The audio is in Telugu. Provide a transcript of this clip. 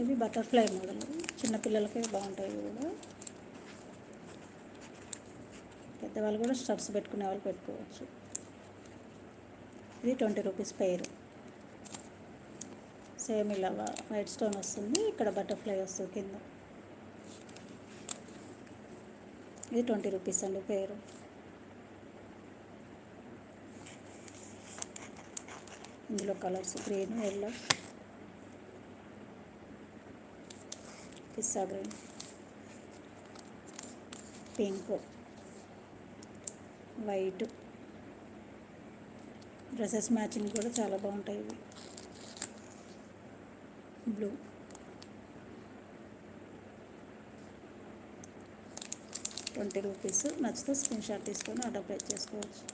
ఇవి బటర్ఫ్లై మోడల్, చిన్నపిల్లలకే బాగుంటాయి. ఇవి కూడా పెద్దవాళ్ళు కూడా స్టడ్స్ పెట్టుకునే వాళ్ళు పెట్టుకోవచ్చు. ఇది 20 రూపీస్ పెయిర్. సేమ్ ఇలా వైట్ స్టోన్ వస్తుంది, ఇక్కడ బటర్ఫ్లై వస్తుంది కింద. ఇది 20 రూపీస్ అండి పెయిర్. ఇందులో కలర్స్ గ్రీన్, ఎల్లో, పిస్తా green, pink, white. Dresses matching కూడా చాలా బాగుంటాయి ఇవి. Blue, 20 rupees. నచ్చితే స్క్రీన్ షాట్ తీసుకొని ఆర్డర్ ప్లేస్ చేసుకోవచ్చు.